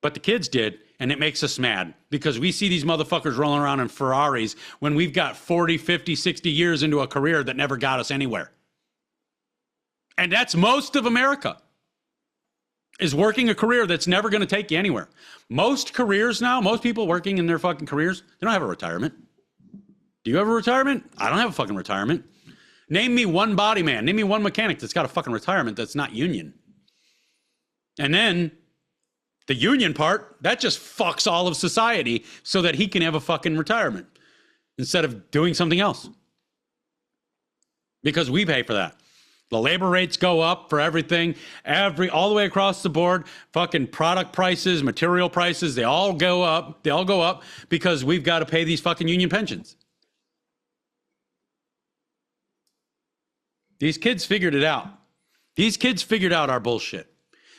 But the kids did, and it makes us mad because we see these motherfuckers rolling around in Ferraris when we've got 40, 50, 60 years into a career that never got us anywhere. And that's most of America, is working a career that's never going to take you anywhere. Most careers now, most people working in their fucking careers, they don't have a retirement. Do you have a retirement? I don't have a fucking retirement. Name me one body man. Name me one mechanic that's got a fucking retirement that's not union. And then the union part, that just fucks all of society so that he can have a fucking retirement instead of doing something else. Because we pay for that. The labor rates go up for everything, all the way across the board. Fucking product prices, material prices, they all go up. They all go up because we've got to pay these fucking union pensions. These kids figured it out. These kids figured out our bullshit.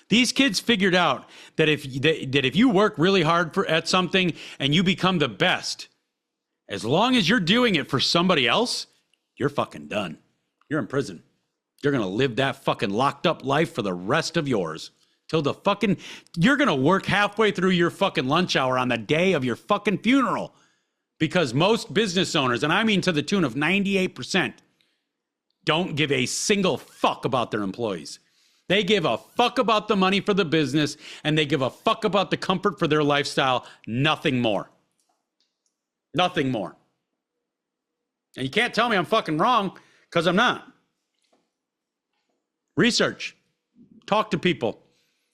These kids figured out that if you work really hard at something and you become the best, as long as you're doing it for somebody else, you're fucking done. You're in prison. You're going to live that fucking locked up life for the rest of yours. You're going to work halfway through your fucking lunch hour on the day of your fucking funeral. Because most business owners, and I mean to the tune of 98%, don't give a single fuck about their employees. They give a fuck about the money for the business, and they give a fuck about the comfort for their lifestyle. Nothing more. Nothing more. And you can't tell me I'm fucking wrong, because I'm not. Research. Talk to people.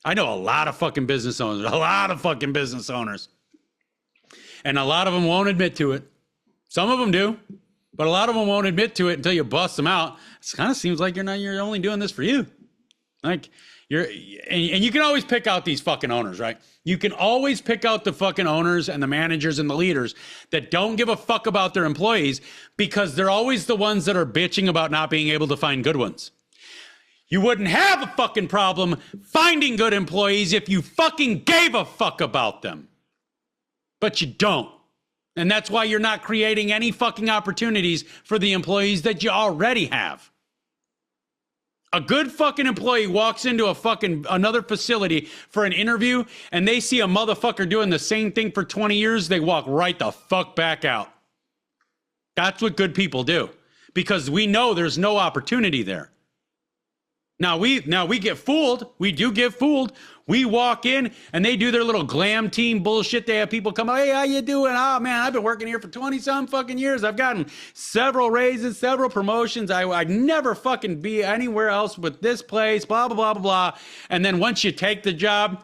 I know a lot of fucking business owners. And a lot of them won't admit to it. Some of them do. But a lot of them won't admit to it until you bust them out. It kind of seems like you're only doing this for you. Like and you can always pick out these fucking owners, right? You can always pick out the fucking owners and the managers and the leaders that don't give a fuck about their employees because they're always the ones that are bitching about not being able to find good ones. You wouldn't have a fucking problem finding good employees if you fucking gave a fuck about them. But you don't. And that's why you're not creating any fucking opportunities for the employees that you already have. A good fucking employee walks into another facility for an interview and they see a motherfucker doing the same thing for 20 years, they walk right the fuck back out. That's what good people do. Because we know there's no opportunity there. Now we get fooled. We do get fooled. We walk in and they do their little glam team bullshit. They have people come, hey, how you doing? Oh man, I've been working here for 20-some fucking years. I've gotten several raises, several promotions. I'd never fucking be anywhere else but this place, blah, blah, blah, blah, blah. And then once you take the job,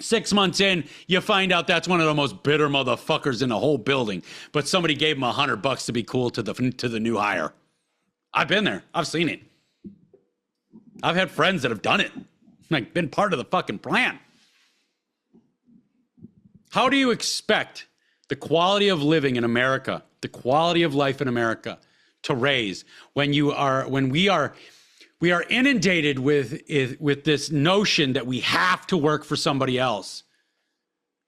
6 months in, you find out that's one of the most bitter motherfuckers in the whole building. But somebody gave him $100 to be cool to the new hire. I've been there. I've seen it. I've had friends that have done it, like been part of the fucking plan. How do you expect the quality of living in America, the quality of life in America to raise when we are inundated with this notion that we have to work for somebody else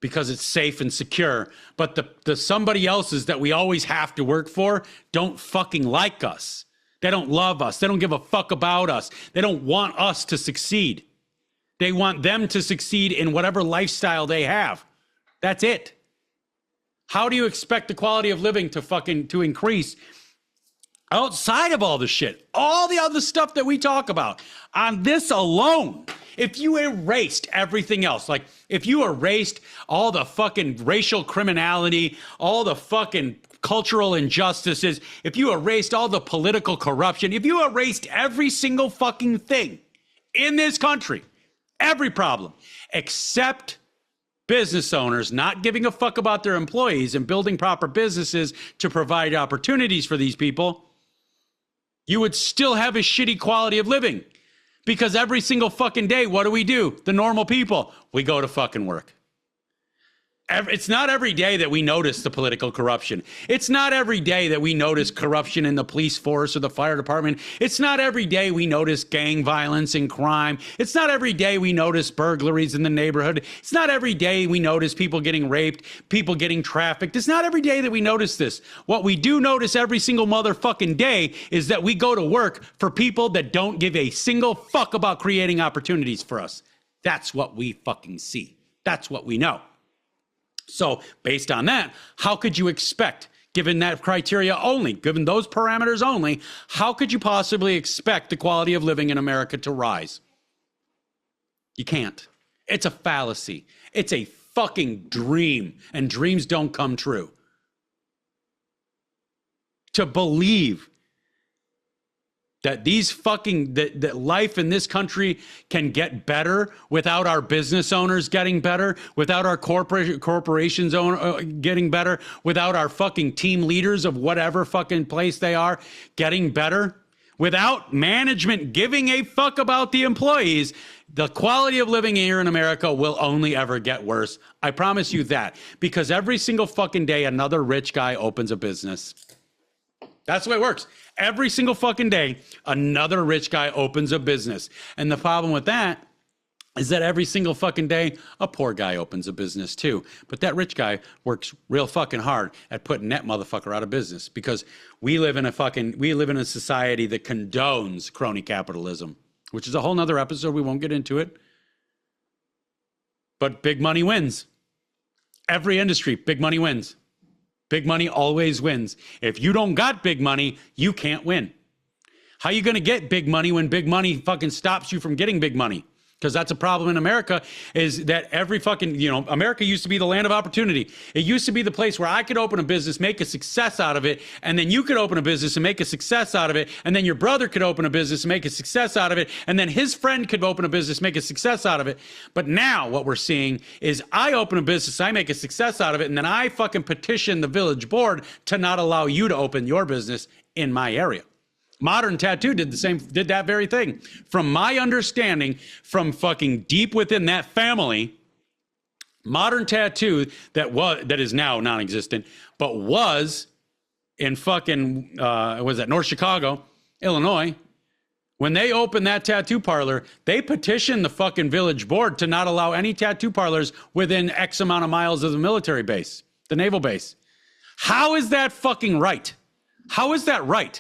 because it's safe and secure, but the somebody else's that we always have to work for don't fucking like us. They don't love us. They don't give a fuck about us. They don't want us to succeed. They want them to succeed in whatever lifestyle they have. That's it. How do you expect the quality of living to increase outside of all the shit, all the other stuff that we talk about? On this alone, if you erased everything else, like if you erased all the fucking racial criminality, all the fucking cultural injustices, if you erased all the political corruption, if you erased every single fucking thing in this country, every problem, except business owners not giving a fuck about their employees and building proper businesses to provide opportunities for these people, you would still have a shitty quality of living. Because every single fucking day, what do? The normal people, we go to fucking work. It's not every day that we notice the political corruption. It's not every day that we notice corruption in the police force or the fire department. It's not every day we notice gang violence and crime. It's not every day we notice burglaries in the neighborhood. It's not every day we notice people getting raped, people getting trafficked. It's not every day that we notice this. What we do notice every single motherfucking day is that we go to work for people that don't give a single fuck about creating opportunities for us. That's what we fucking see. That's what we know. So based on that, how could you expect, given that criteria only, given those parameters only, how could you possibly expect the quality of living in America to rise? You can't. It's a fallacy. It's a fucking dream, and dreams don't come true. To believe that that life in this country can get better without our business owners getting better, without our corporations getting better, without our fucking team leaders of whatever fucking place they are getting better, without management giving a fuck about the employees, the quality of living here in America will only ever get worse. I promise you that, because every single fucking day another rich guy opens a business. That's the way it works. Every single fucking day, another rich guy opens a business. And the problem with that is that every single fucking day, a poor guy opens a business too. But that rich guy works real fucking hard at putting that motherfucker out of business, because we live in a society that condones crony capitalism, which is a whole nother episode. We won't get into it. But big money wins. Every industry, big money wins. Big money always wins. If you don't got big money, you can't win. How are you going to get big money when big money fucking stops you from getting big money? Because that's a problem in America, is that every fucking, America used to be the land of opportunity. It used to be the place where I could open a business, make a success out of it, and then you could open a business and make a success out of it, and then your brother could open a business and make a success out of it, and then his friend could open a business, make a success out of it. But now what we're seeing is I open a business, I make a success out of it, and then I fucking petition the village board to not allow you to open your business in my area. Modern Tattoo did that very thing. From my understanding, from fucking deep within that family, Modern Tattoo that is now non-existent, but was in fucking North Chicago, Illinois. When they opened that tattoo parlor, they petitioned the fucking village board to not allow any tattoo parlors within X amount of miles of the military base, the naval base. How is that fucking right? How is that right?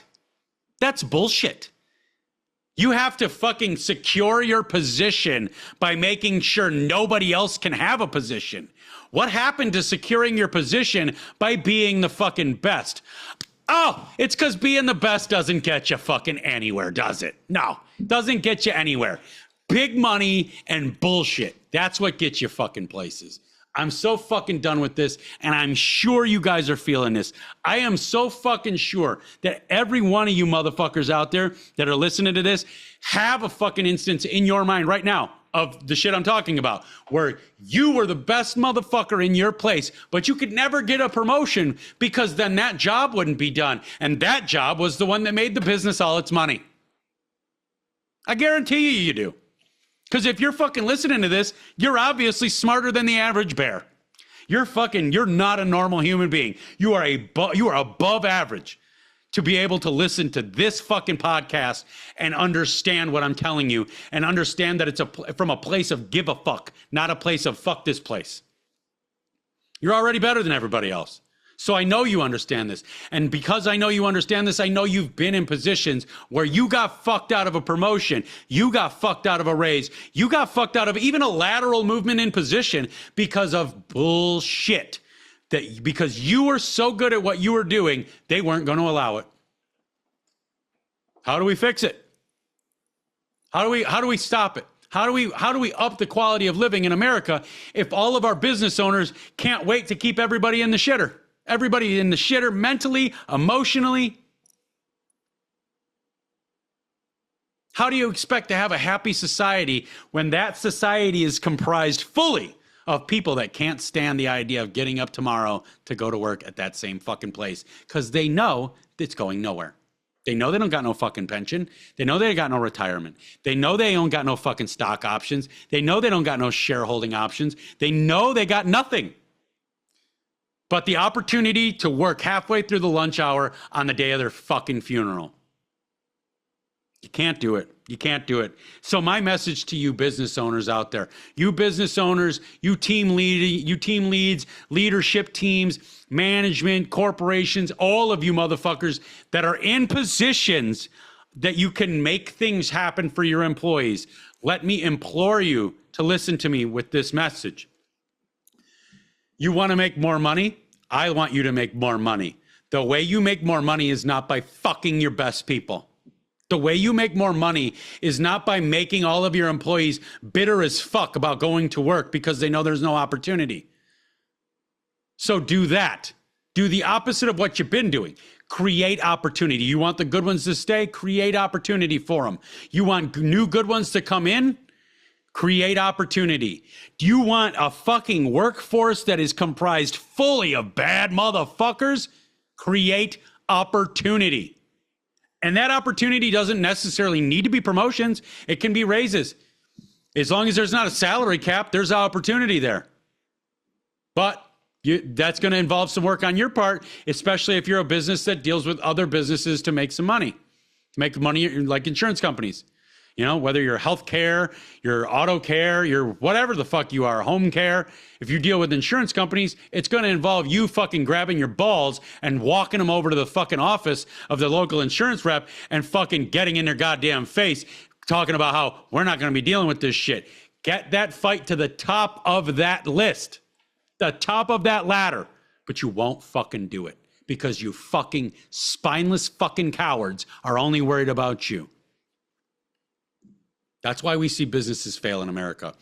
That's bullshit. You have to fucking secure your position by making sure nobody else can have a position. What happened to securing your position by being the fucking best? Oh, it's because being the best doesn't get you fucking anywhere, does it? No, doesn't get you anywhere. Big money and bullshit. That's what gets you fucking places. I'm so fucking done with this, and I'm sure you guys are feeling this. I am so fucking sure that every one of you motherfuckers out there that are listening to this have a fucking instance in your mind right now of the shit I'm talking about, where you were the best motherfucker in your place, but you could never get a promotion because then that job wouldn't be done, and that job was the one that made the business all its money. I guarantee you do. Because if you're fucking listening to this, you're obviously smarter than the average bear. You're not a normal human being. You are above average to be able to listen to this fucking podcast and understand what I'm telling you, and understand that it's from a place of give a fuck, not a place of fuck this place. You're already better than everybody else. So I know you understand this. And because I know you understand this, I know you've been in positions where you got fucked out of a promotion. You got fucked out of a raise. You got fucked out of even a lateral movement in position because of bullshit. Because you were so good at what you were doing, they weren't going to allow it. How do we fix it? How do we stop it? How do we up the quality of living in America if all of our business owners can't wait to keep everybody in the shitter? Everybody in the shitter mentally, emotionally. How do you expect to have a happy society when that society is comprised fully of people that can't stand the idea of getting up tomorrow to go to work at that same fucking place because they know it's going nowhere. They know they don't got no fucking pension. They know they got no retirement. They know they don't got no fucking stock options. They know they don't got no shareholding options. They know they got nothing but the opportunity to work halfway through the lunch hour on the day of their fucking funeral. You can't do it. You can't do it. So my message to you business owners out there, you business owners, you team leads, leadership teams, management, corporations, all of you motherfuckers that are in positions that you can make things happen for your employees. Let me implore you to listen to me with this message. You want to make more money? I want you to make more money. The way you make more money is not by fucking your best people. The way you make more money is not by making all of your employees bitter as fuck about going to work because they know there's no opportunity. So do that. Do the opposite of what you've been doing. Create opportunity. You want the good ones to stay? Create opportunity for them. You want new good ones to come in? Create opportunity. Do you want a fucking workforce that is comprised fully of bad motherfuckers? Create opportunity. And that opportunity doesn't necessarily need to be promotions. It can be raises. As long as there's not a salary cap, there's opportunity there. But that's going to involve some work on your part, especially if you're a business that deals with other businesses to make some money, like insurance companies. You know, whether you're healthcare, your auto care, your whatever the fuck you are, home care. If you deal with insurance companies, it's going to involve you fucking grabbing your balls and walking them over to the fucking office of the local insurance rep and fucking getting in their goddamn face, talking about how we're not going to be dealing with this shit. Get that fight to the top of that list, the top of that ladder, but you won't fucking do it because you fucking spineless fucking cowards are only worried about you. That's why we see businesses fail in America.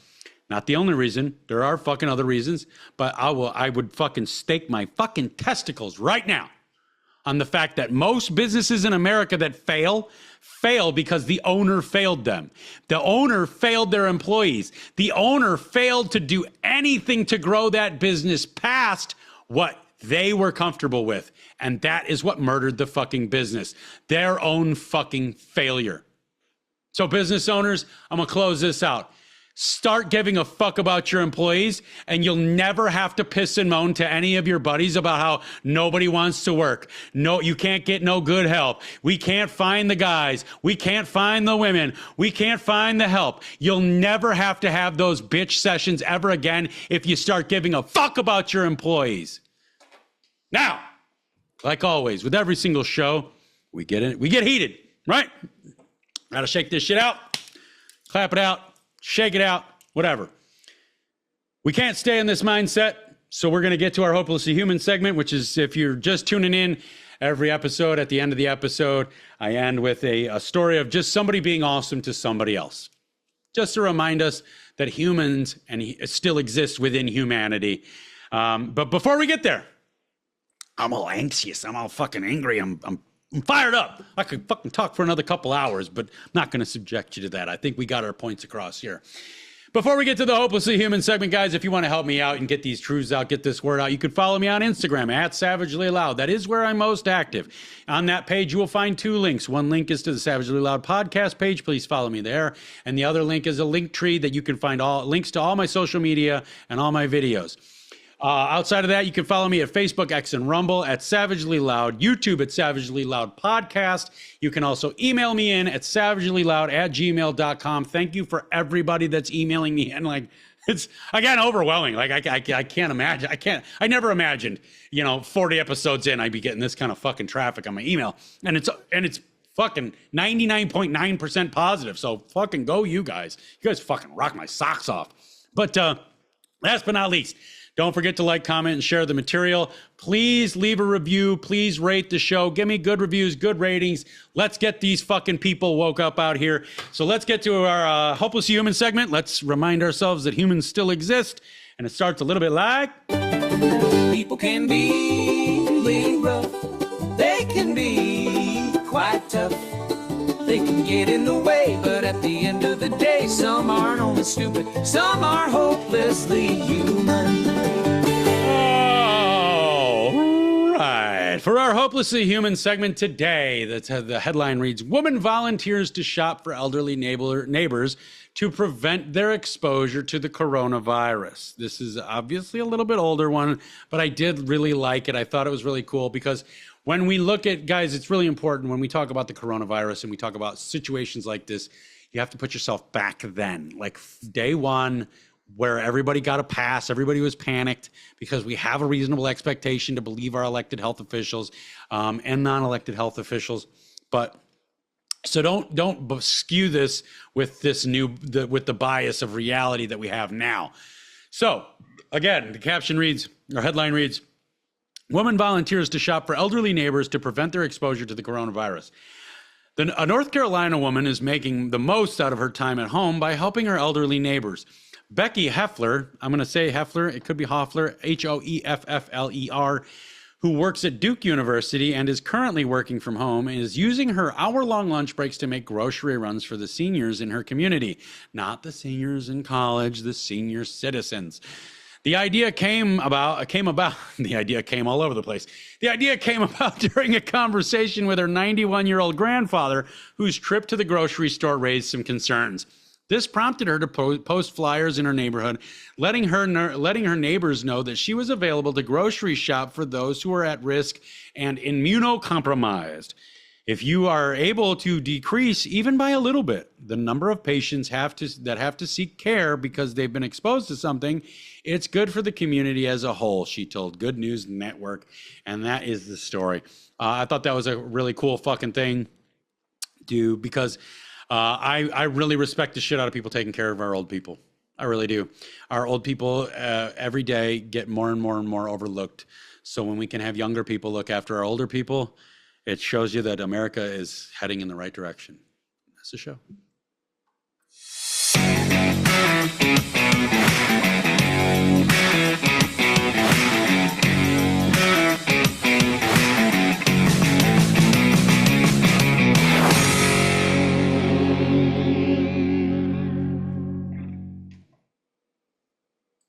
Not the only reason. There are fucking other reasons, but I would fucking stake my fucking testicles right now on the fact that most businesses in America that fail because the owner failed them. The owner failed their employees. The owner failed to do anything to grow that business past what they were comfortable with. And that is what murdered the fucking business. Their own fucking failure. So business owners, I'm going to close this out. Start giving a fuck about your employees, and you'll never have to piss and moan to any of your buddies about how nobody wants to work. No, you can't get no good help. We can't find the guys. We can't find the women. We can't find the help. You'll never have to have those bitch sessions ever again if you start giving a fuck about your employees. Now, like always, with every single show, we get heated, right? Gotta shake this shit out, clap it out, shake it out, whatever. We can't stay in this mindset, so we're going to get to our Hopelessly Human segment, which is, if you're just tuning in, every episode, at the end of the episode, I end with a story of just somebody being awesome to somebody else. Just to remind us that humans still exist within humanity. But before we get there, I'm all anxious. I'm all fucking angry. I'm fired up. I could fucking talk for another couple hours, but I'm not going to subject you to that. I think we got our points across here. Before we get to the Hopelessly Human segment, guys, if you want to help me out and get these truths out, get this word out, you can follow me on Instagram at Savagely Loud. That is where I'm most active. On that page, you will find two links. One link is to the Savagely Loud podcast page. Please follow me there. And the other link is a link tree that you can find all links to all my social media and all my videos. Outside of that, you can follow me at Facebook, X, and Rumble at Savagely Loud, YouTube at Savagely Loud Podcast. You can also email me in at savagelyloud@gmail.com. Thank you for everybody that's emailing me in. Like, it's, again, overwhelming. Like, I can't imagine. I never imagined, 40 episodes in, I'd be getting this kind of fucking traffic on my email. And it's fucking 99.9% positive. So fucking go, you guys. You guys fucking rock my socks off. But last but not least, don't forget to like, comment, and share the material. Please leave a review. Please rate the show. Give me good reviews, good ratings. Let's get these fucking people woke up out here. So let's get to our Hopeless Human segment. Let's remind ourselves that humans still exist. And it starts a little bit like... People can be really rough. They can be quite tough. they can get in the way. But at the end of the day, some aren't only stupid, some are hopelessly human. All right. For our Hopelessly Human segment today, the headline reads, Woman volunteers to shop for elderly neighbors to prevent their exposure to the coronavirus. This is obviously a little bit older one, but I did really like it. I thought it was really cool because when we look at, guys, it's really important when we talk about the coronavirus and we talk about situations like this, you have to put yourself back then, like day one, where everybody got a pass, everybody was panicked because we have a reasonable expectation to believe our elected health officials and non-elected health officials. But so don't skew this with with the bias of reality that we have now. So again, the caption reads, or headline reads, Woman volunteers to shop for elderly neighbors to prevent their exposure to the coronavirus. A North Carolina woman is making the most out of her time at home by helping her elderly neighbors. Becky Heffler, I'm going to say Heffler, it could be Hoffler, Hoeffler, who works at Duke University and is currently working from home, and is using her hour-long lunch breaks to make grocery runs for the seniors in her community. Not the seniors in college, the senior citizens. The idea came all over the place. The idea came about during a conversation with her 91-year-old grandfather, whose trip to the grocery store raised some concerns. This prompted her to post flyers in her neighborhood, letting her neighbors know that she was available to grocery shop for those who are at risk and immunocompromised. If you are able to decrease, even by a little bit, the number of patients that have to seek care because they've been exposed to something, it's good for the community as a whole, she told Good News Network. And that is the story. I thought that was a really cool fucking thing to do because I really respect the shit out of people taking care of our old people. I really do. Our old people every day get more and more and more overlooked. So when we can have younger people look after our older people, it shows you that America is heading in the right direction. That's the show.